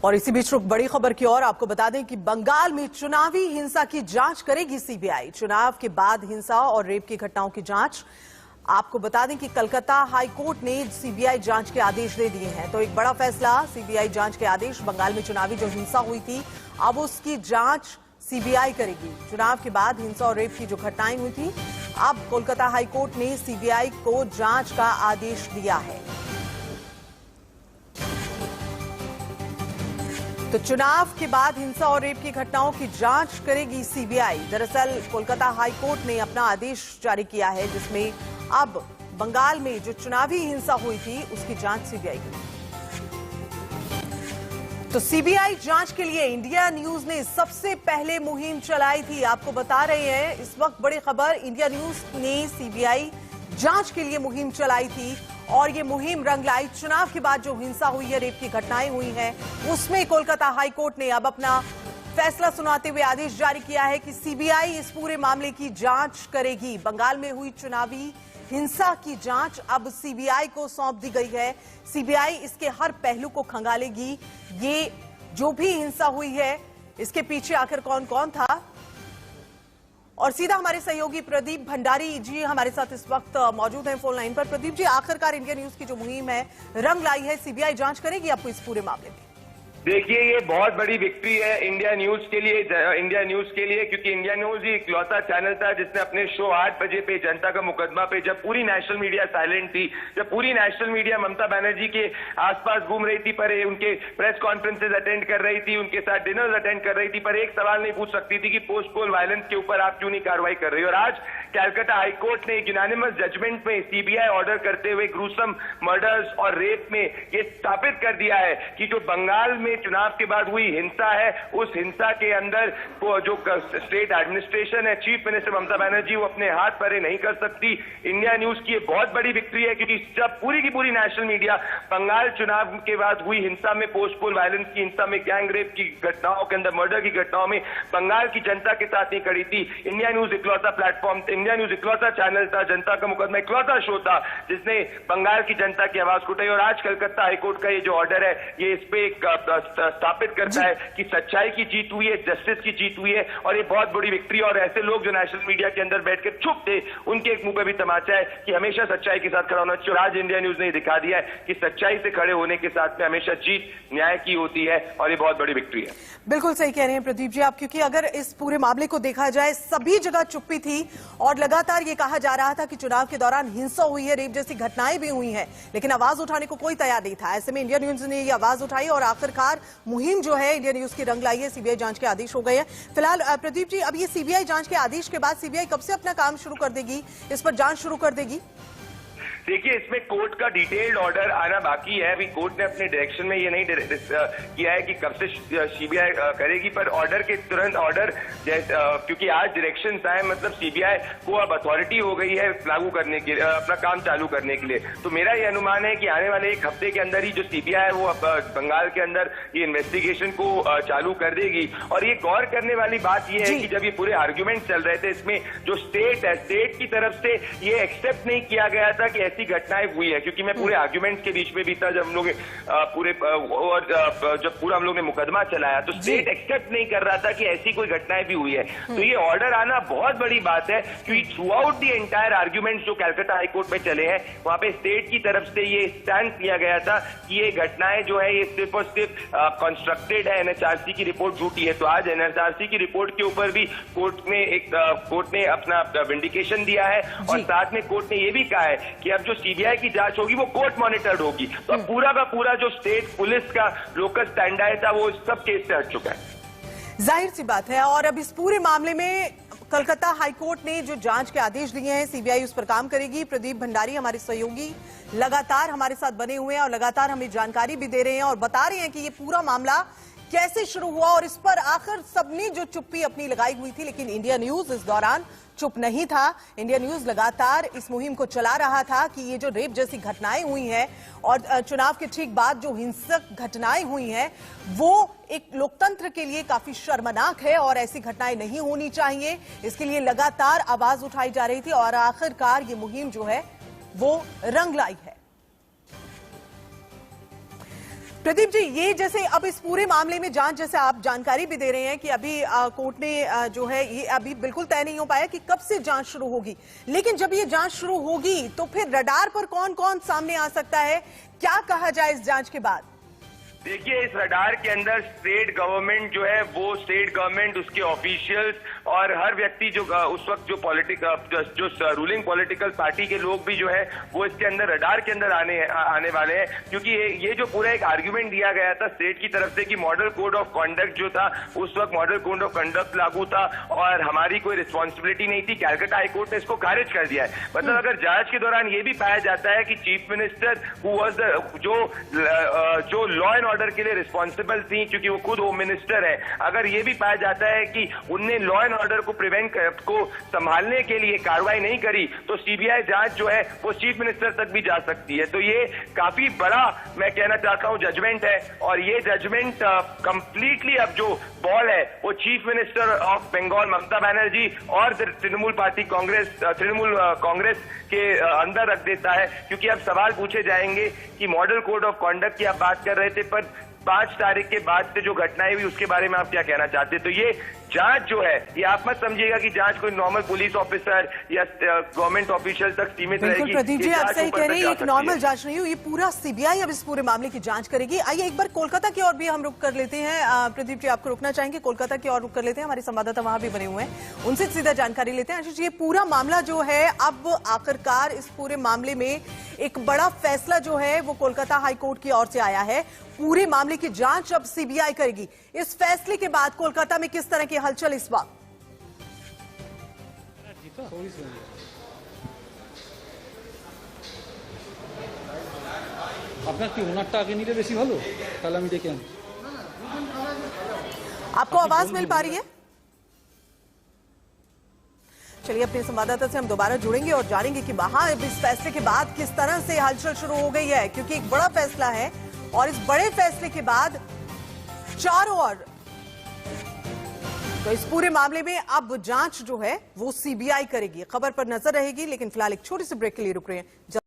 और इसी बीच रुक बड़ी खबर की ओर आपको बता दें कि बंगाल में चुनावी हिंसा की जांच करेगी सीबीआई। चुनाव के बाद हिंसा और रेप की घटनाओं की जांच। आपको बता दें कि कलकत्ता हाई कोर्ट ने सीबीआई जांच के आदेश दे दिए हैं। तो एक बड़ा फैसला, सीबीआई जांच के आदेश। बंगाल में चुनावी जो हिंसा हुई थी अब उसकी जांच सीबीआई करेगी। चुनाव के बाद हिंसा और रेप की जो घटनाएं हुई थी, अब कोलकाता हाई कोर्ट ने सीबीआई को जांच का आदेश दिया है। तो चुनाव के बाद हिंसा और रेप की घटनाओं की जांच करेगी सीबीआई। दरअसल कोलकाता हाई कोर्ट ने अपना आदेश जारी किया है, जिसमें अब बंगाल में जो चुनावी हिंसा हुई थी उसकी जांच सीबीआई करेगी। तो सीबीआई जांच के लिए इंडिया न्यूज ने सबसे पहले मुहिम चलाई थी। आपको बता रहे हैं इस वक्त बड़ी खबर, इंडिया न्यूज ने सीबीआई जांच के लिए मुहिम चलाई थी और ये मुहिम रंग लाई। चुनाव के बाद जो हिंसा हुई है, रेप की घटनाएं हुई हैं, उसमें कोलकाता हाई कोर्ट ने अब अपना फैसला सुनाते हुए आदेश जारी किया है कि सीबीआई इस पूरे मामले की जांच करेगी। बंगाल में हुई चुनावी हिंसा की जांच अब सीबीआई को सौंप दी गई है। सीबीआई इसके हर पहलू को खंगालेगी। ये जो भी हिंसा हुई है, इसके पीछे आखिर कौन कौन था, और सीधा हमारे सहयोगी प्रदीप भंडारी जी हमारे साथ इस वक्त मौजूद हैं फोन लाइन पर। प्रदीप जी, आखिरकार इंडिया न्यूज की जो मुहिम है रंग लाई है, सीबीआई जांच करेगी आपको इस पूरे मामले में। देखिए, ये बहुत बड़ी विक्ट्री है इंडिया न्यूज के लिए, क्योंकि इंडिया न्यूज ही इकलौता चैनल था जिसने अपने शो 8 बजे पे जनता का मुकदमा पे, जब पूरी नेशनल मीडिया साइलेंट थी, जब पूरी नेशनल मीडिया ममता बनर्जी के आसपास घूम रही थी, पर उनके प्रेस कॉन्फ्रेंसेज अटेंड कर रही थी, उनके साथ डिनर्स अटेंड कर रही थी, पर एक सवाल नहीं पूछ सकती थी कि पोस्ट पोल वायलेंस के ऊपर आप क्यों नहीं कार्रवाई कर रही हो। और आज कैलकाटा हाईकोर्ट ने एक यूनानिमस जजमेंट में सीबीआई ऑर्डर करते हुए ग्रूसम मर्डर्स और रेप में ये स्थापित कर दिया है कि जो बंगाल में चुनाव के बाद हुई हिंसा है, उस हिंसा के अंदर जो स्टेट एडमिनिस्ट्रेशन है, चीफ मिनिस्टर ममता बनर्जी, वो अपने हाथ परे नहीं कर सकती। इंडिया न्यूज की ये बहुत बड़ी विक्ट्री है, क्योंकि जब पूरी की पूरी नेशनल मीडिया बंगाल चुनाव के बाद हुई हिंसा में, पोस्ट पोल वायलेंस की हिंसा में, गैंग रेप की घटनाओं के अंदर, मर्डर की घटनाओं में बंगाल की जनता के साथ नहीं खड़ी थी। इंडिया न्यूज इकलौता प्लेटफॉर्म, इंडिया न्यूज इकलौता चैनल था, जनता का मुकदमा इकलौता शो था जिसने बंगाल की जनता की आवाज उठाई। और आज कलकत्ता हाईकोर्ट का ये जो ऑर्डर है, ये इस पे स्थापित करता है कि सच्चाई की जीत हुई है, जस्टिस की जीत हुई है, और ये बहुत बड़ी विक्ट्री। और ऐसे लोग जो नेशनल मीडिया के अंदर बैठकर चुप थे, उनके एक मुंह पे भी तमाचा है कि हमेशा सच्चाई के साथ खड़ा होना चाहिए। और आज इंडिया न्यूज ने दिखा दिया है कि सच्चाई से खड़े होने के साथ में हमेशा जीत न्याय की होती है, और ये बहुत बड़ी विक्ट्री है। बिल्कुल सही कह रहे हैं प्रदीप जी आप, क्योंकि अगर इस पूरे मामले को देखा जाए, सभी जगह चुप्पी थी और लगातार ये कहा जा रहा था कि चुनाव के दौरान हिंसा हुई है, रेप जैसी घटनाएं भी हुई हैं, लेकिन आवाज उठाने को कोई तैयार नहीं था। ऐसे में इंडिया न्यूज ने ये आवाज उठाई और आखिरकार मुहिम जो है इंडिया न्यूज की रंग लाई है। सीबीआई जांच के आदेश हो गए हैं। फिलहाल प्रदीप जी, अब ये सीबीआई जांच के आदेश के बाद सीबीआई कब से अपना काम शुरू कर देगी, इस पर जांच शुरू कर देगी? देखिए, इसमें कोर्ट का डिटेल्ड ऑर्डर आना बाकी है। अभी कोर्ट ने अपने डायरेक्शन में ये नहीं किया है कि कब से सीबीआई करेगी, पर ऑर्डर के तुरंत ऑर्डर, क्योंकि आज डायरेक्शंस आए, मतलब सीबीआई को अब अथॉरिटी हो गई है लागू करने के लिए, अपना काम चालू करने के लिए। तो मेरा ये अनुमान है कि आने वाले एक हफ्ते के अंदर ही जो सीबीआई है वो बंगाल के अंदर ये इन्वेस्टिगेशन को चालू कर देगी। और ये गौर करने वाली बात ये है कि जब ये पूरे आर्ग्यूमेंट चल रहे थे, इसमें जो स्टेट है, स्टेट की तरफ से ये एक्सेप्ट नहीं किया गया था कि घटनाएं हुई है, क्योंकि मैं पूरे आर्गुमेंट्स के बीच में भी था जब हम लोग जब पूरा हम लोग ने मुकदमा चलाया, तो स्टेट एक्सेप्ट नहीं कर रहा था कि ऐसी कोई घटनाएं भी हुई है। तो ये ऑर्डर आना बहुत बड़ी बात है, क्योंकि through out the entire arguments जो कैलकाटा हाईकोर्ट में चले हैं, वहां पे स्टेट की तरफ से ये स्टैंड लिया गया था कि ये घटनाएं जो है ये सिर्फ और सिर्फ कंस्ट्रक्टेड है, एनएचआरसी की रिपोर्ट झूठी है। तो आज एनएचआरसी की रिपोर्ट के ऊपर भी कोर्ट ने अपना विंडिकेशन दिया है, और साथ में कोर्ट ने यह भी कहा है कि अब जो सीबीआई की जांच होगी वो कोर्ट मॉनिटर्ड होगी। तो अब पूरा का पूरा जो स्टेट पुलिस का लोकस स्टैंडर्ड था वो सब केस से हट चुका है। जाहिर सी बात है। और अब इस पूरे मामले में कलकत्ता हाईकोर्ट ने जो जांच के आदेश दिए हैं, सीबीआई उस पर काम करेगी। प्रदीप भंडारी हमारे सहयोगी लगातार हमारे साथ बने हुए हैं और लगातार हमें जानकारी भी दे रहे हैं और बता रहे हैं कि ये पूरा मामला कैसे शुरू हुआ और इस पर आखिर सबने जो चुप्पी अपनी लगाई हुई थी, लेकिन इंडिया न्यूज इस दौरान चुप नहीं था। इंडिया न्यूज लगातार इस मुहिम को चला रहा था कि ये जो रेप जैसी घटनाएं हुई हैं और चुनाव के ठीक बाद जो हिंसक घटनाएं हुई हैं, वो एक लोकतंत्र के लिए काफी शर्मनाक है और ऐसी घटनाएं नहीं होनी चाहिए। इसके लिए लगातार आवाज उठाई जा रही थी और आखिरकार ये मुहिम जो है वो रंग लाई है। प्रदीप जी, ये जैसे अब इस पूरे मामले में जांच, जैसे आप जानकारी भी दे रहे हैं कि अभी कोर्ट ने जो है ये अभी बिल्कुल तय नहीं हो पाया कि कब से जांच शुरू होगी, लेकिन जब ये जांच शुरू होगी तो फिर रडार पर कौन कौन सामने आ सकता है, क्या कहा जाए इस जांच के बाद? देखिए, इस रडार के अंदर स्टेट गवर्नमेंट जो है वो स्टेट गवर्नमेंट, उसके ऑफिशियल्स और हर व्यक्ति जो उस वक्त जो रूलिंग पॉलिटिकल पार्टी के लोग भी जो है वो इसके अंदर रडार के अंदर आने वाले हैं। क्योंकि ये जो पूरा एक आर्ग्यूमेंट दिया गया था स्टेट की तरफ से कि मॉडल कोड ऑफ कंडक्ट जो था, उस वक्त मॉडल कोड ऑफ कंडक्ट लागू था और हमारी कोई रिस्पॉन्सिबिलिटी नहीं थी, कैलकाटा हाईकोर्ट ने इसको खारिज कर दिया है। मतलब अगर जांच के दौरान ये भी पाया जाता है कि चीफ मिनिस्टर जो लॉ एंड ऑर्डर के लिए रिस्पॉन्सिबल थी, क्योंकि वो खुद होम मिनिस्टर है, अगर ये भी पाया जाता है कि उनने लॉ एंड ऑर्डर को संभालने के लिए कार्रवाई नहीं करी, तो सीबीआई जांच जो है वो चीफ मिनिस्टर तक भी जा सकती है। तो ये काफी बड़ा, मैं कहना चाहता हूं, जजमेंट है और ये जजमेंट कंप्लीटली अब जो बॉल है वो chief minister of Bengal Mamata Banerjee और तृणमूल कांग्रेस के अंदर रख देता है। क्योंकि अब सवाल पूछे जाएंगे कि मॉडल कोड ऑफ कंडक्ट की आप बात कर रहे थे, पर 5 तारीख के बाद से जो घटनाएं हुई उसके बारे में आप क्या कहना चाहते हैं? तो ये जांच जो है, ये आप मत समझिएगा कि जांच कोई नॉर्मल पुलिस ऑफिसर या गवर्नमेंट ऑफिशियल तक सीमित रहेगी। बिल्कुल प्रदीप जी, आप सही कह रहे हैं, एक नॉर्मल जांच नहीं हुई, ये पूरा सीबीआई अब इस पूरे मामले की जांच करेगी। आइए एक बार कोलकाता की ओर भी हम रुक कर लेते हैं। प्रदीप जी, आपको रुकना चाहेंगे? कोलकाता की ओर रुक कर लेते हैं, हमारे संवाददाता वहां भी बने हुए हैं, उनसे सीधा जानकारी लेते हैं। आशीष जी, ये पूरा मामला जो है, अब आखिरकार इस पूरे मामले में एक बड़ा फैसला जो है वो कोलकाता हाईकोर्ट की ओर से आया है। पूरे मामले की जांच अब सीबीआई करेगी। इस फैसले के बाद कोलकाता में किस तरह की हलचल इस वक्त? আপনার কি ওনারটা আগে নিলে বেশি ভালো, তাহলে আমি ডেকে আনি। आपको आवाज मिल पा रही है? चलिए, अपने संवाददाता से हम दोबारा जुड़ेंगे और जानेंगे कि वहां इस फैसले के बाद किस तरह से हलचल शुरू हो गई है, क्योंकि एक बड़ा फैसला है और इस बड़े फैसले के बाद चारों ओर तो इस पूरे मामले में अब जांच जो है वो सीबीआई करेगी। खबर पर नजर रहेगी, लेकिन फिलहाल एक छोटी सी ब्रेक के लिए रुक रहे हैं।